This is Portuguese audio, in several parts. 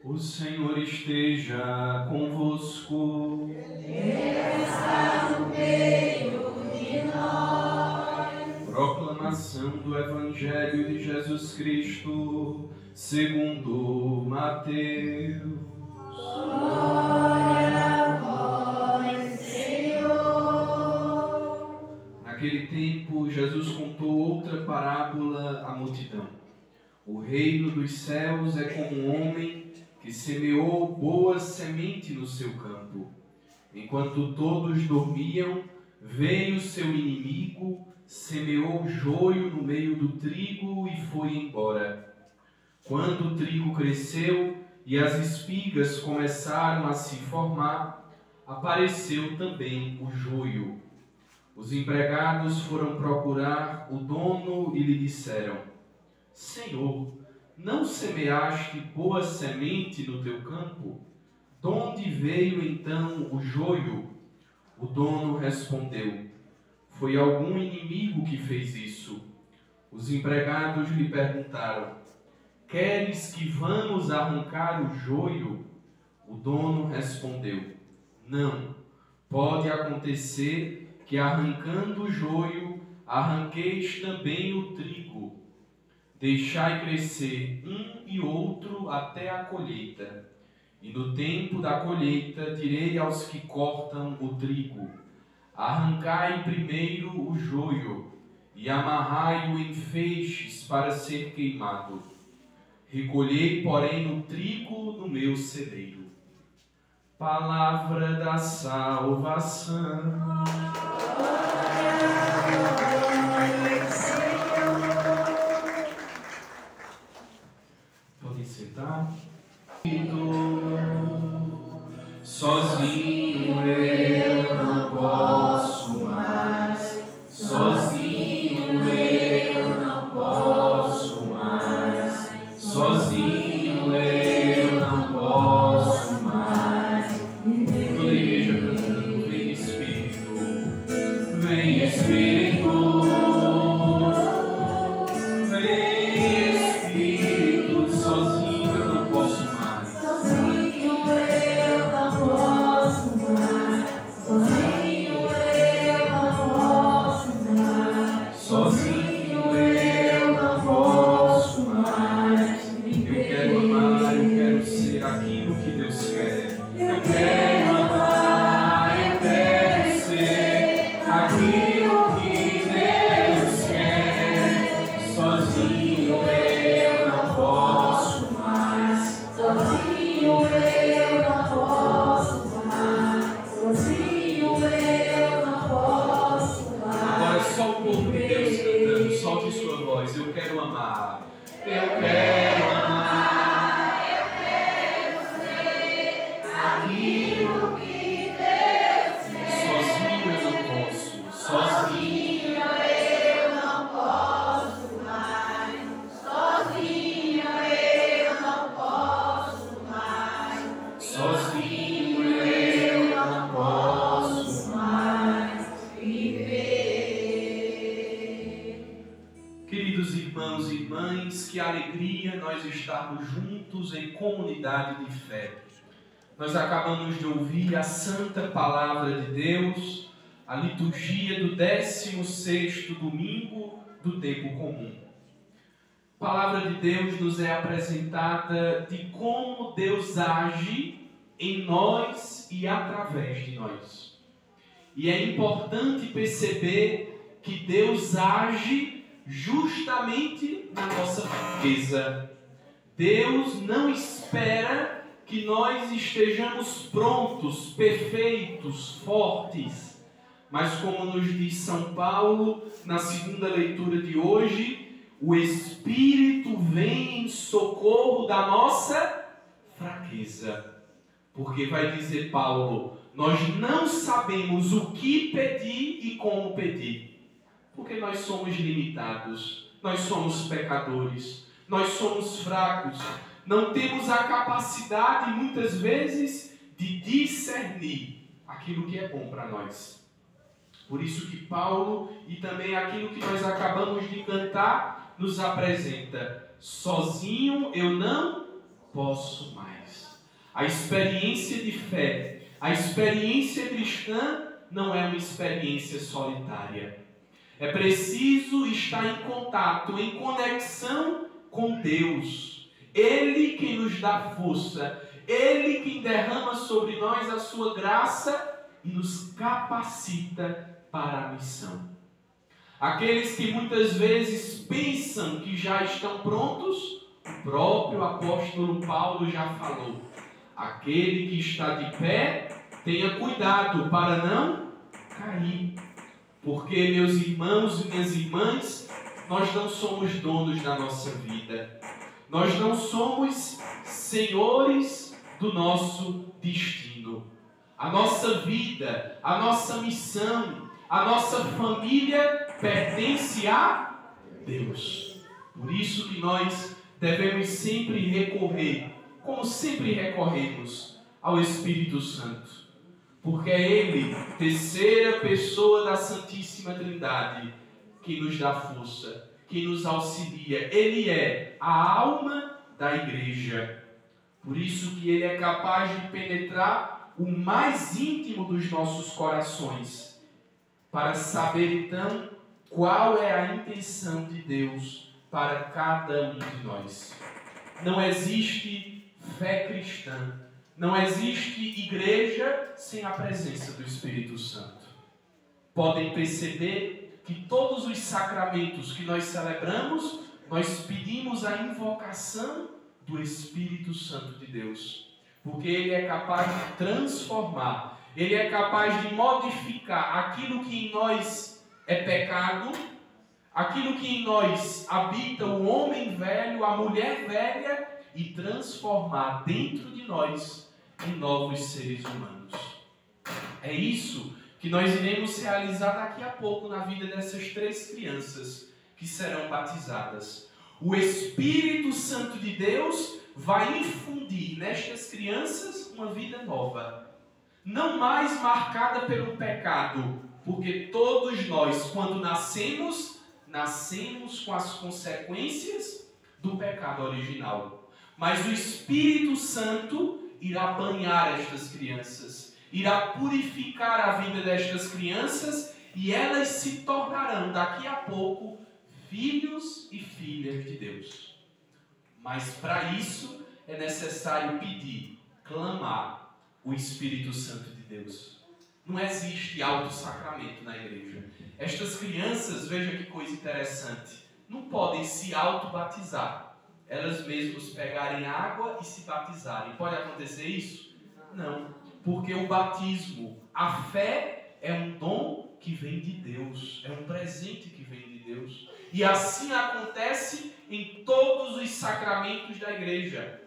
O Senhor esteja convosco. Ele está no meio de nós. Proclamação do Evangelho de Jesus Cristo, segundo Mateus. Glória a vós, Senhor. Naquele tempo, Jesus contou outra parábola à multidão. O reino dos céus é como um homem que semeou boa semente no seu campo. Enquanto todos dormiam, veio seu inimigo, semeou joio no meio do trigo e foi embora. Quando o trigo cresceu e as espigas começaram a se formar, apareceu também o joio. Os empregados foram procurar o dono e lhe disseram: Senhor, não semeaste boa semente no teu campo? De onde veio então o joio? O dono respondeu: Foi algum inimigo que fez isso. Os empregados lhe perguntaram: Queres que vamos arrancar o joio? O dono respondeu: Não, pode acontecer que arrancando o joio, arranqueis também o trigo. Deixai crescer um e outro até a colheita. E no tempo da colheita direi aos que cortam o trigo: Arrancai primeiro o joio e amarrai-o em feixes para ser queimado. Recolhei, porém, o trigo no meu celeiro. Palavra da salvação. Podem sentar. Sozinho eu não posso mais. Sozinho eu não posso mais. Sozinho eu não posso mais. Toda a igreja cantando: Vem Espírito, vem Espírito, vem Espírito. Sozinho eu não posso mais. Sozinho eu não posso mais. Sozinho eu não posso mais. Sozinho eu não posso mais. Eu quero amar, eu quero ser aquilo que Deus quer. Eu quero amar, eu quero ser aquilo que Deus quer. Sozinho eu não posso mais. Sozinho eu não posso mais. Sozinho eu não posso mais. Agora só o povo de Deus cantando, solte sua voz. Eu quero amar, eu quero amar, Eu quero ser aquilo que Deus quer. sozinho eu não posso, sozinho. Sozinho eu não posso mais. Sozinho eu não posso mais. Sozinho eu não posso mais viver. Queridos irmãos e irmãs, que alegria nós estarmos juntos em comunidade de fé. Nós acabamos de ouvir a santa palavra de Deus, a liturgia do 16º domingo do tempo comum. A palavra de Deus nos é apresentada de como Deus age em nós e através de nós. E é importante perceber que Deus age justamente na nossa fraqueza. Deus não espera que nós estejamos prontos, perfeitos, fortes. Mas como nos diz São Paulo na segunda leitura de hoje, o Espírito vem em socorro da nossa fraqueza. Porque vai dizer Paulo: nós não sabemos o que pedir e como pedir. Porque nós somos limitados, nós somos pecadores, nós somos fracos, não temos a capacidade, muitas vezes, de discernir aquilo que é bom para nós. Por isso que Paulo, e também aquilo que nós acabamos de cantar, nos apresenta: sozinho eu não posso mais. A experiência de fé, a experiência cristã não é uma experiência solitária. É preciso estar em contato, em conexão com Deus. Ele quem nos dá força, Ele quem derrama sobre nós a sua graça e nos capacita para a missão. Aqueles que muitas vezes pensam que já estão prontos, o próprio apóstolo Paulo já falou. Aquele que está de pé, tenha cuidado para não cair. Porque, meus irmãos e minhas irmãs, nós não somos donos da nossa vida. Nós não somos senhores do nosso destino. A nossa vida, a nossa missão, a nossa família pertence a Deus. Por isso que nós devemos sempre recorrer, como sempre recorremos, ao Espírito Santo. Porque é Ele, terceira pessoa da Santíssima Trindade, que nos dá força, que nos auxilia. Ele é a alma da igreja. Por isso que Ele é capaz de penetrar o mais íntimo dos nossos corações, para saber então qual é a intenção de Deus para cada um de nós. Não existe fé cristã, não existe igreja sem a presença do Espírito Santo. Podem perceber que todos os sacramentos que nós celebramos, nós pedimos a invocação do Espírito Santo de Deus. Porque Ele é capaz de transformar, Ele é capaz de modificar aquilo que em nós é pecado, aquilo que em nós habita o homem velho, a mulher velha, e transformar dentro de nós em novos seres humanos. É isso que nós iremos realizar daqui a pouco na vida dessas 3 crianças que serão batizadas. O Espírito Santo de Deus vai infundir nestas crianças uma vida nova, não mais marcada pelo pecado, porque todos nós, quando nascemos com as consequências do pecado original. Mas o Espírito Santo irá banhar estas crianças, irá purificar a vida destas crianças e elas se tornarão daqui a pouco filhos e filhas de Deus. Mas para isso é necessário pedir, clamar o Espírito Santo de Deus. Não existe auto-sacramento na igreja. Estas crianças, veja que coisa interessante, não podem se auto-batizar. Elas mesmas pegarem água e se batizarem. Pode acontecer isso? Não. Porque o batismo, a fé, é um dom que vem de Deus. É um presente que vem de Deus. E assim acontece em todos os sacramentos da igreja.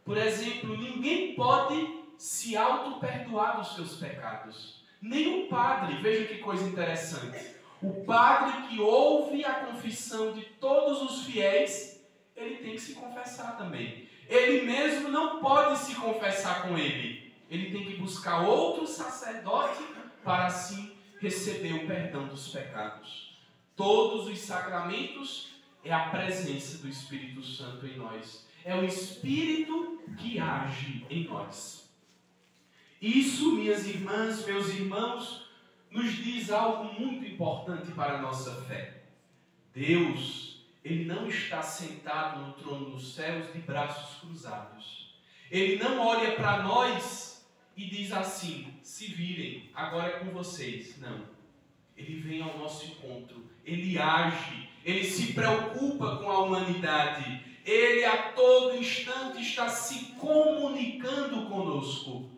Por exemplo, ninguém pode se auto-perdoar dos seus pecados. Nem o padre. Veja que coisa interessante. O padre que ouve a confissão de todos os fiéis, ele tem que se confessar também. Ele mesmo não pode se confessar com ele. Ele tem que buscar outro sacerdote para assim receber o perdão dos pecados. Todos os sacramentos é a presença do Espírito Santo em nós. É o Espírito que age em nós. Isso, minhas irmãs, meus irmãos, nos diz algo muito importante para a nossa fé. Deus, Ele não está sentado no trono dos céus de braços cruzados. Ele não olha para nós e diz assim, se virem, agora é com vocês. Não. Ele vem ao nosso encontro. Ele age. Ele se preocupa com a humanidade. Ele a todo instante está se comunicando conosco.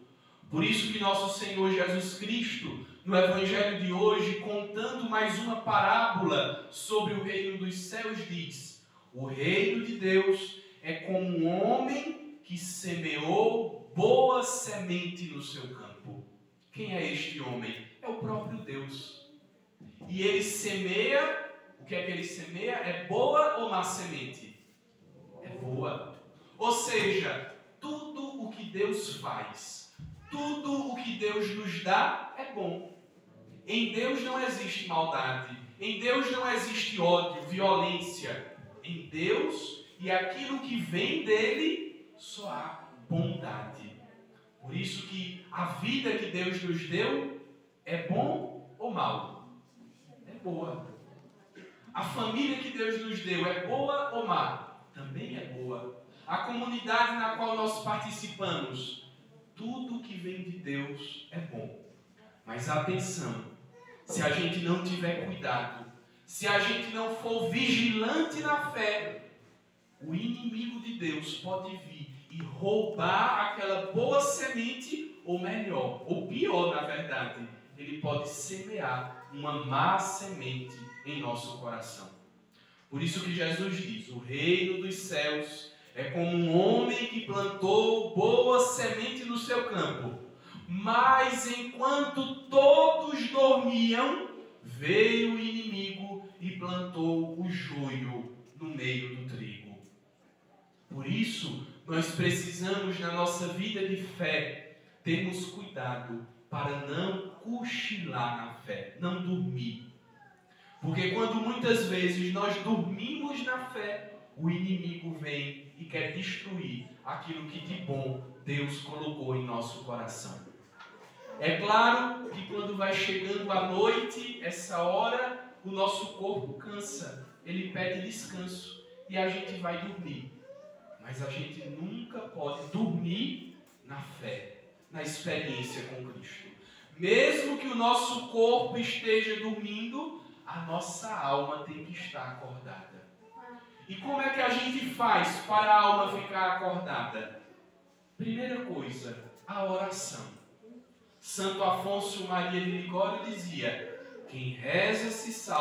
Por isso que nosso Senhor Jesus Cristo, no Evangelho de hoje, contando mais uma parábola sobre o reino dos céus, diz: o reino de Deus é como um homem que semeou boa semente no seu campo. Quem é este homem? É o próprio Deus. E ele semeia, o que é que ele semeia? É boa ou má semente? É boa. Ou seja, tudo o que Deus faz, tudo o que Deus nos dá é bom. Em Deus não existe maldade. Em Deus não existe ódio, violência. Em Deus e aquilo que vem dele só há bondade. Por isso que a vida que Deus nos deu é bom ou mal? É boa. A família que Deus nos deu é boa ou má? Também é boa. A comunidade na qual nós participamos, tudo que vem de Deus é bom. Mas atenção, se a gente não tiver cuidado, se a gente não for vigilante na fé, o inimigo de Deus pode vir e roubar aquela boa semente, ou melhor, ou pior na verdade, ele pode semear uma má semente em nosso coração. Por isso que Jesus diz, o reino dos céus é como um homem que plantou boa semente no seu campo, mas enquanto todos dormiam, veio o inimigo e plantou o joio no meio do trigo. Por isso, nós precisamos na nossa vida de fé termos cuidado para não cochilar na fé, não dormir. Porque quando muitas vezes nós dormimos na fé, o inimigo vem e quer destruir aquilo que de bom Deus colocou em nosso coração. É claro que quando vai chegando a noite, essa hora, o nosso corpo cansa, ele pede descanso e a gente vai dormir. Mas a gente nunca pode dormir na fé, na experiência com Cristo. Mesmo que o nosso corpo esteja dormindo, a nossa alma tem que estar acordada. E como é que a gente faz para a alma ficar acordada? Primeira coisa, a oração. Santo Afonso Maria de Ligório dizia, quem reza se salva.